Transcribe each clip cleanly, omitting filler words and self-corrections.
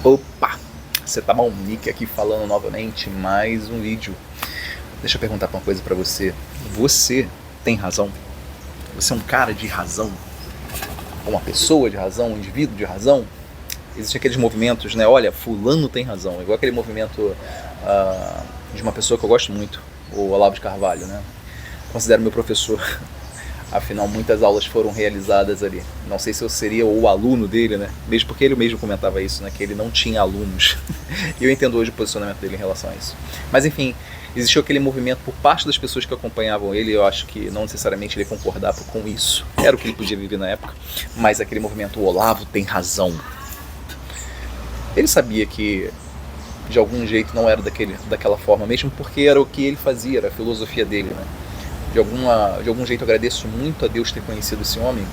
Opa! Você tá bom? Nick aqui falando novamente, mais um vídeo. Deixa eu perguntar uma coisa pra você. Você tem razão? Você é um cara de razão? Uma pessoa de razão? Um indivíduo de razão? Existem aqueles movimentos, né? Olha, fulano tem razão. Igual aquele movimento de uma pessoa que eu gosto muito, o Olavo de Carvalho, né? Considero meu professor. Afinal, muitas aulas foram realizadas ali. Não sei se eu seria o aluno dele, né? Mesmo porque ele mesmo comentava isso, né? Que ele não tinha alunos. E eu entendo hoje o posicionamento dele em relação a isso. Mas enfim, existiu aquele movimento por parte das pessoas que acompanhavam ele. Eu acho que não necessariamente ele concordava com isso. Era o que ele podia viver na época. Mas aquele movimento, o Olavo tem razão. Ele sabia que de algum jeito não era daquela forma, mesmo porque era o que ele fazia, era a filosofia dele, né? De algum jeito eu agradeço muito a Deus ter conhecido esse homem,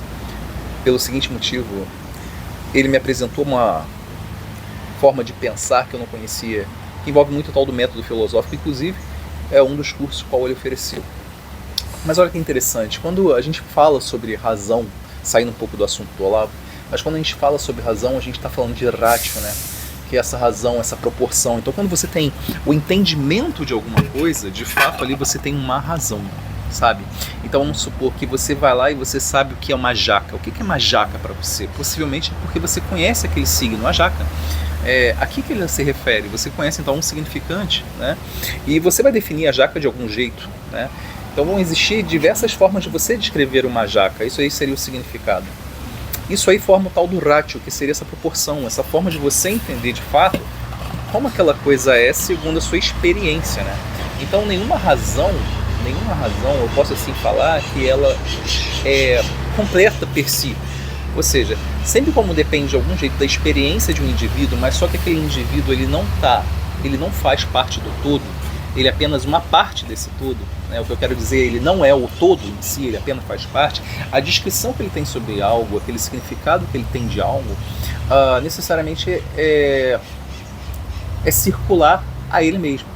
pelo seguinte motivo: ele me apresentou uma forma de pensar que eu não conhecia, que envolve muito o tal do método filosófico, inclusive é um dos cursos qual ele ofereceu. Mas olha que interessante, quando a gente fala sobre razão, saindo um pouco do assunto do Olavo, mas quando a gente fala sobre razão, a gente está falando de ratio, né? Que é essa razão, essa proporção. Então quando você tem o entendimento de alguma coisa, de fato ali você tem uma razão, sabe? Então vamos supor que você vai lá e você sabe o que é uma jaca. O que é uma jaca para você? Possivelmente porque você conhece aquele signo, a jaca. A que ele se refere? Você conhece então um significante, né? E você vai definir a jaca de algum jeito, né? Então vão existir diversas formas de você descrever uma jaca. Isso aí seria o significado. Isso aí forma o tal do ratio, que seria essa proporção, essa forma de você entender de fato como aquela coisa é segundo a sua experiência, né? Então nenhuma razão eu posso assim falar que ela é completa per si. Ou seja, sempre como depende de algum jeito da experiência de um indivíduo, mas só que aquele indivíduo ele não faz parte do todo, ele é apenas uma parte desse todo, né? O que eu quero dizer, ele não é o todo em si, ele apenas faz parte. A descrição que ele tem sobre algo, aquele significado que ele tem de algo, necessariamente é circular a ele mesmo.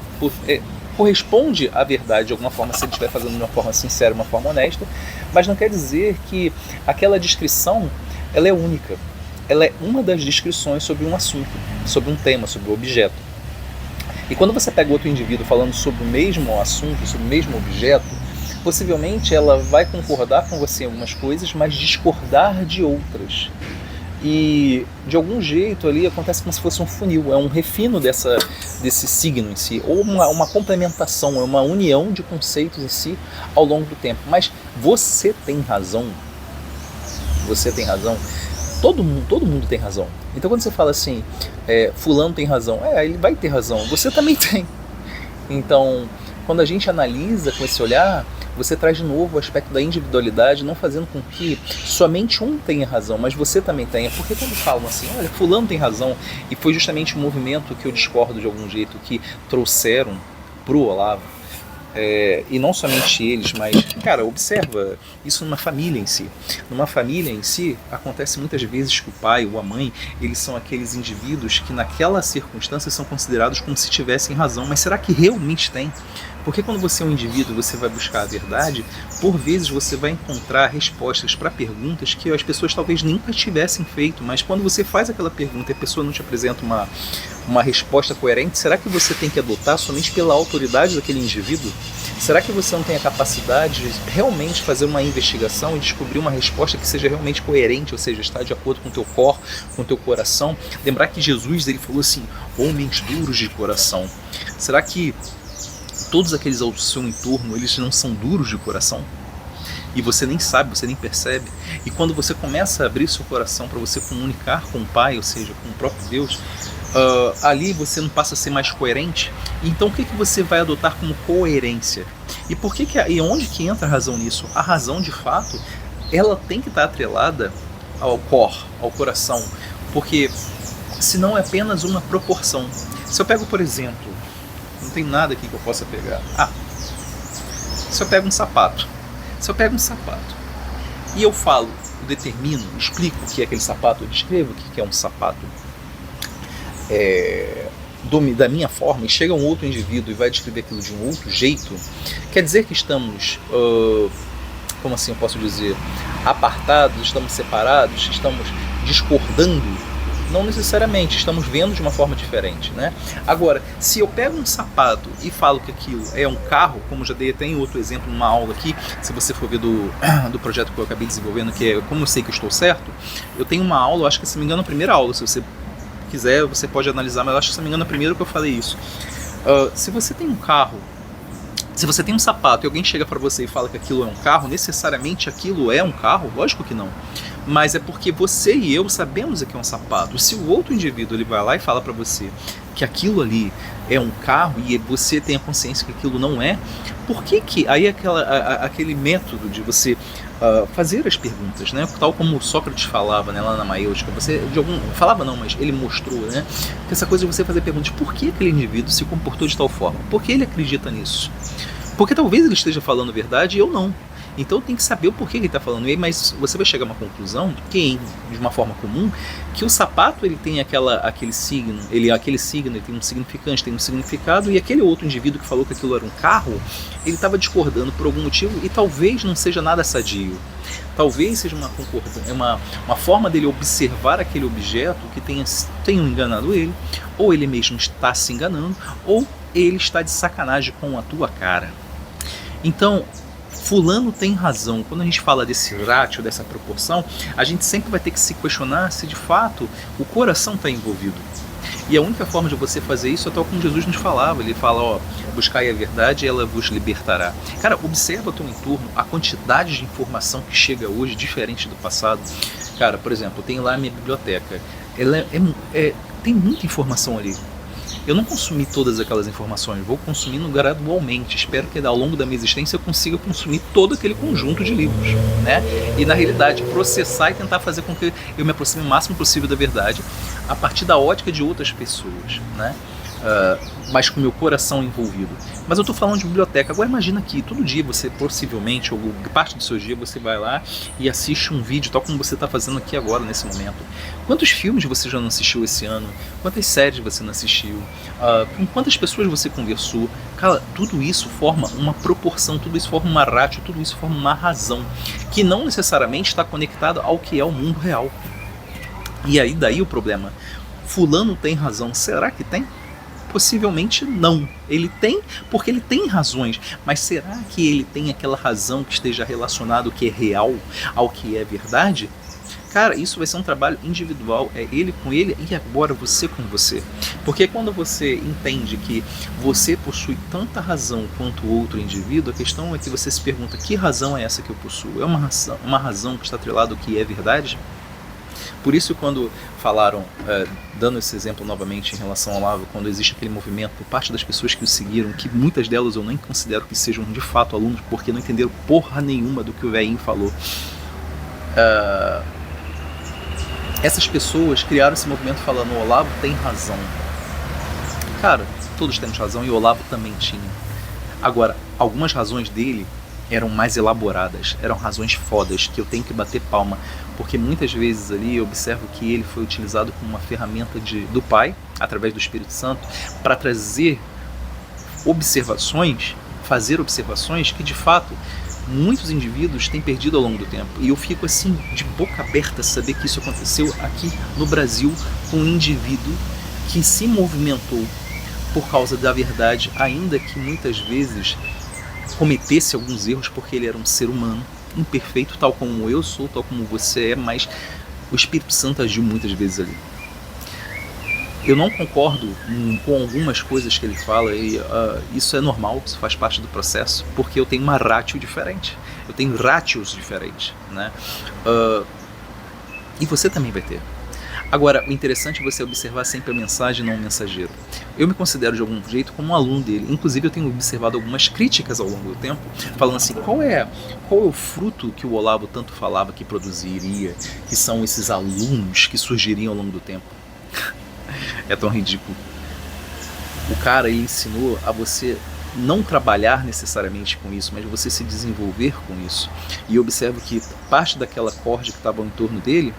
Corresponde à verdade de alguma forma, se ele estiver fazendo de uma forma sincera, uma forma honesta, mas não quer dizer que aquela descrição ela é única. Ela é uma das descrições sobre um assunto, sobre um tema, sobre um objeto. E quando você pega outro indivíduo falando sobre o mesmo assunto, sobre o mesmo objeto, possivelmente ela vai concordar com você em algumas coisas, mas discordar de outras. E de algum jeito ali acontece como se fosse um funil, é um refino desse signo em si, ou uma complementação, é uma união de conceitos em si ao longo do tempo. Mas você tem razão, todo mundo tem razão. Então quando você fala assim, fulano tem razão, ele vai ter razão, você também tem. Então quando a gente analisa com esse olhar, você traz de novo o aspecto da individualidade, não fazendo com que somente um tenha razão, mas você também tenha. Porque quando falam assim, olha, fulano tem razão, e foi justamente o movimento que eu discordo de algum jeito, que trouxeram pro Olavo, e não somente eles, mas, cara, observa isso numa família em si. Numa família em si, acontece muitas vezes que o pai ou a mãe, eles são aqueles indivíduos que naquela circunstância são considerados como se tivessem razão, mas será que realmente tem? Porque quando você é um indivíduo, você vai buscar a verdade, por vezes você vai encontrar respostas para perguntas que as pessoas talvez nunca tivessem feito, mas quando você faz aquela pergunta e a pessoa não te apresenta uma resposta coerente, será que você tem que adotar somente pela autoridade daquele indivíduo? Será que você não tem a capacidade de realmente fazer uma investigação e descobrir uma resposta que seja realmente coerente, ou seja, está de acordo com o teu cor, com o teu coração? Lembrar que Jesus ele falou assim, homens duros de coração. Será que todos aqueles ao seu entorno, eles não são duros de coração? E você nem sabe, você nem percebe. E quando você começa a abrir seu coração para você comunicar com o Pai, ou seja, com o próprio Deus, ali você não passa a ser mais coerente. Então o que você vai adotar como coerência? E e onde que entra a razão nisso? A razão, de fato, ela tem que estar atrelada ao ao coração, porque senão é apenas uma proporção. Se eu pego, por exemplo, não tem nada aqui que eu possa pegar. Se eu pego um sapato e eu falo, eu determino, explico o que é aquele sapato, eu descrevo o que é um sapato da minha forma, e chega um outro indivíduo e vai descrever aquilo de um outro jeito, quer dizer que estamos, como assim eu posso dizer, apartados, estamos separados, estamos discordando? Não necessariamente, estamos vendo de uma forma diferente, né? Agora, se eu pego um sapato e falo que aquilo é um carro, como já dei até em outro exemplo, numa aula aqui, se você for ver do projeto que eu acabei desenvolvendo, que é Como Eu Sei Que Eu Estou Certo, eu tenho uma aula, eu acho que, se não me engano, a primeira aula, se você quiser, você pode analisar, mas eu acho que, se não me engano, a primeira que eu falei isso. Se você tem um carro, se você tem um sapato e alguém chega para você e fala que aquilo é um carro, necessariamente aquilo é um carro? Lógico que não. Mas é porque você e eu sabemos que é um sapato. Se o outro indivíduo ele vai lá e fala para você que aquilo ali é um carro e você tem a consciência que aquilo não é, por que aí aquele método de você fazer as perguntas, né? Tal como Sócrates falava, né, lá na Maêutica, falava não, mas ele mostrou, né, que essa coisa de você fazer perguntas, por que aquele indivíduo se comportou de tal forma? Por que ele acredita nisso? Porque talvez ele esteja falando a verdade e eu não. Então tem que saber o porquê que ele está falando. Mas você vai chegar a uma conclusão, que de uma forma comum, que o sapato ele tem aquele signo, ele tem um significante, tem um significado, e aquele outro indivíduo que falou que aquilo era um carro, ele estava discordando por algum motivo, e talvez não seja nada sadio. Talvez seja uma forma dele observar aquele objeto que tenham enganado ele, ou ele mesmo está se enganando, ou ele está de sacanagem com a tua cara. Então, fulano tem razão. Quando a gente fala desse ratio, dessa proporção, a gente sempre vai ter que se questionar se de fato o coração está envolvido. E a única forma de você fazer isso é tal como Jesus nos falava. Ele fala, buscai a verdade e ela vos libertará. Cara, observa o teu entorno, a quantidade de informação que chega hoje, diferente do passado. Cara, por exemplo, eu tenho lá a minha biblioteca. Ela tem muita informação ali. Eu não consumi todas aquelas informações, vou consumindo gradualmente. Espero que ao longo da minha existência eu consiga consumir todo aquele conjunto de livros, né? E na realidade processar e tentar fazer com que eu me aproxime o máximo possível da verdade a partir da ótica de outras pessoas, né? Mas com o meu coração envolvido. Mas eu estou falando de biblioteca. Agora imagina que todo dia você, possivelmente, ou parte do seu dia, você vai lá e assiste um vídeo, tal como você está fazendo aqui agora, nesse momento. Quantos filmes você já não assistiu esse ano? Quantas séries você não assistiu? Com quantas pessoas você conversou? Cara, tudo isso forma uma proporção, tudo isso forma uma ratio, tudo isso forma uma razão, que não necessariamente está conectada ao que é o mundo real. E aí daí o problema. Fulano tem razão. Será que tem? Possivelmente não. Ele tem porque ele tem razões, mas será que ele tem aquela razão que esteja relacionada ao que é real, ao que é verdade? Cara, isso vai ser um trabalho individual, é ele com ele e agora você com você. Porque quando você entende que você possui tanta razão quanto o outro indivíduo, a questão é que você se pergunta, que razão é essa que eu possuo? É uma razão que está atrelada ao que é verdade? Por isso, quando falaram, dando esse exemplo novamente em relação ao Olavo, quando existe aquele movimento por parte das pessoas que o seguiram, que muitas delas eu nem considero que sejam de fato alunos, porque não entenderam porra nenhuma do que o velhinho falou. Essas pessoas criaram esse movimento falando, o Olavo tem razão. Cara, todos temos razão e o Olavo também tinha. Agora, algumas razões dele eram mais elaboradas, eram razões fodas, que eu tenho que bater palma, porque muitas vezes ali eu observo que ele foi utilizado como uma ferramenta do Pai, através do Espírito Santo, para trazer observações, fazer observações que de fato muitos indivíduos têm perdido ao longo do tempo. E eu fico assim de boca aberta a saber que isso aconteceu aqui no Brasil com um indivíduo que se movimentou por causa da verdade, ainda que muitas vezes cometesse alguns erros, porque ele era um ser humano imperfeito, tal como eu sou, tal como você é, mas o Espírito Santo agiu muitas vezes ali. Eu não concordo com algumas coisas que ele fala, e isso é normal, isso faz parte do processo, porque eu tenho uma ratio diferente, eu tenho ratios diferentes, né? E você também vai ter. Agora, o interessante é você observar sempre a mensagem, não o mensageiro. Eu me considero de algum jeito como um aluno dele. Inclusive, eu tenho observado algumas críticas ao longo do tempo, falando assim, qual é o fruto que o Olavo tanto falava que produziria, que são esses alunos que surgiriam ao longo do tempo? É tão ridículo. O cara, ele ensinou a você não trabalhar necessariamente com isso, mas você se desenvolver com isso. E eu observo que parte daquela corda que estava em torno dele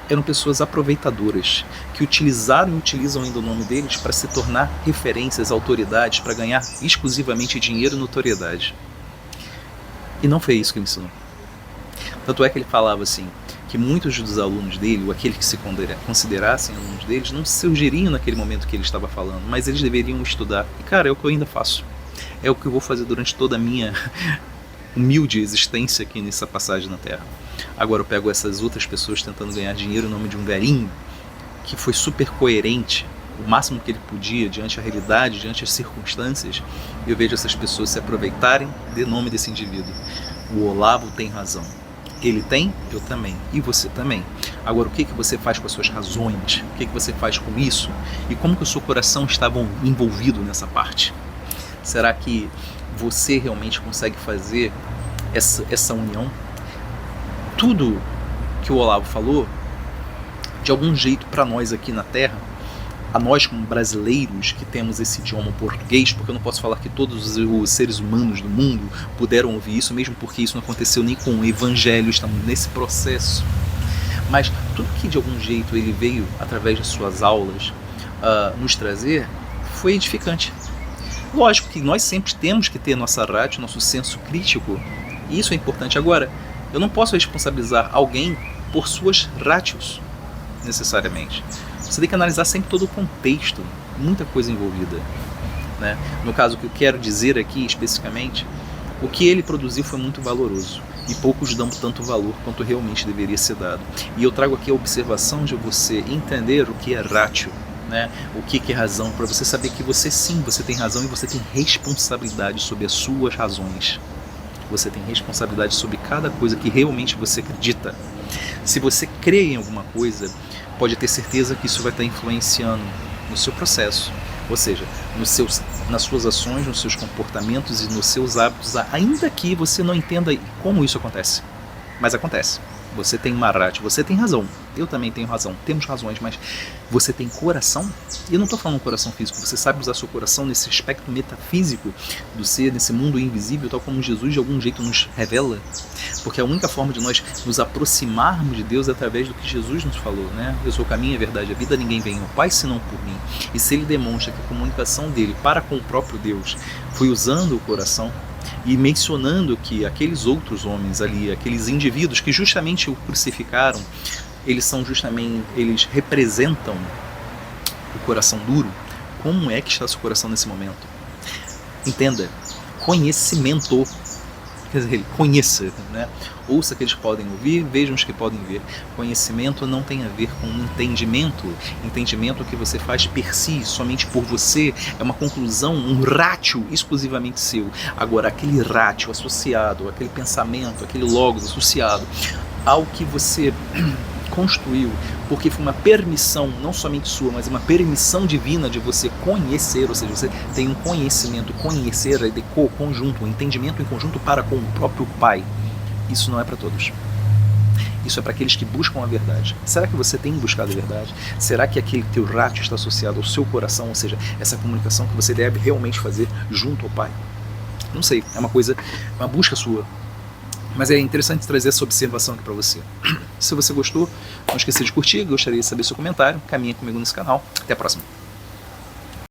eram pessoas aproveitadoras, que utilizaram e utilizam ainda o nome deles para se tornar referências, autoridades, para ganhar exclusivamente dinheiro e notoriedade. E não foi isso que ele ensinou. Tanto é que ele falava assim, que que muitos dos alunos dele, ou aqueles que se considerassem alunos deles, não surgiriam naquele momento que ele estava falando, mas eles deveriam estudar. E cara, é o que eu ainda faço. É o que eu vou fazer durante toda a minha humilde existência aqui nessa passagem na Terra. Agora eu pego essas outras pessoas tentando ganhar dinheiro em nome de um velhinho que foi super coerente, o máximo que ele podia diante da realidade, diante das circunstâncias, e eu vejo essas pessoas se aproveitarem de nome desse indivíduo. O Olavo tem razão. Ele tem, eu também, e você também. Agora, o que você faz com as suas razões? O que você faz com isso? E como que o seu coração estava envolvido nessa parte? Será que você realmente consegue fazer essa união? Tudo que o Olavo falou, de algum jeito para nós aqui na Terra, a nós como brasileiros que temos esse idioma português, porque eu não posso falar que todos os seres humanos do mundo puderam ouvir isso, mesmo porque isso não aconteceu nem com o Evangelho, estamos nesse processo. Mas tudo que de algum jeito ele veio, através das suas aulas, nos trazer, foi edificante. Lógico que nós sempre temos que ter nossa rádio, nosso senso crítico, e isso é importante. Agora, eu não posso responsabilizar alguém por suas rátios, necessariamente. Você tem que analisar sempre todo o contexto, muita coisa envolvida, né? No caso, o que eu quero dizer aqui especificamente, o que ele produziu foi muito valoroso e poucos dão tanto valor quanto realmente deveria ser dado. E eu trago aqui a observação de você entender o que é ratio, né? O que é razão, para você saber que você sim, você tem razão e você tem responsabilidade sobre as suas razões. Você tem responsabilidade sobre cada coisa que realmente você acredita. Se você crê em alguma coisa, pode ter certeza que isso vai estar influenciando no seu processo, ou seja, nas suas ações, nos seus comportamentos e nos seus hábitos, ainda que você não entenda como isso acontece. Mas acontece. Você tem uma ratio, você tem razão, eu também tenho razão, temos razões, mas você tem coração? E eu não estou falando coração físico, você sabe usar seu coração nesse aspecto metafísico do ser, nesse mundo invisível, tal como Jesus de algum jeito nos revela? Porque a única forma de nós nos aproximarmos de Deus é através do que Jesus nos falou, né? Eu sou o caminho, a verdade, a vida, ninguém vem ao Pai senão por mim. E se ele demonstra que a comunicação dele para com o próprio Deus foi usando o coração, e mencionando que aqueles outros homens ali, aqueles indivíduos que justamente o crucificaram, eles representam o coração duro. Como é que está seu coração nesse momento? Entenda, conhecimento, quer dizer, conheça, né? Ouça aqueles que podem ouvir, vejam os que podem ver. Conhecimento não tem a ver com entendimento. Entendimento que você faz per si, somente por você, é uma conclusão, um ratio exclusivamente seu. Agora, aquele ratio associado, aquele pensamento, aquele logos associado ao que você construiu, porque foi uma permissão, não somente sua, mas uma permissão divina de você conhecer, ou seja, você tem um conhecimento, conhecer, é de conjunto, um entendimento em conjunto para com o próprio Pai. Isso não é para todos. Isso é para aqueles que buscam a verdade. Será que você tem buscado a verdade? Será que aquele teu ratio está associado ao seu coração, ou seja, essa comunicação que você deve realmente fazer junto ao Pai? Não sei, é uma coisa, uma busca sua. Mas é interessante trazer essa observação aqui para você. Se você gostou, não esqueça de curtir, gostaria de saber seu comentário, caminha comigo nesse canal. Até a próxima.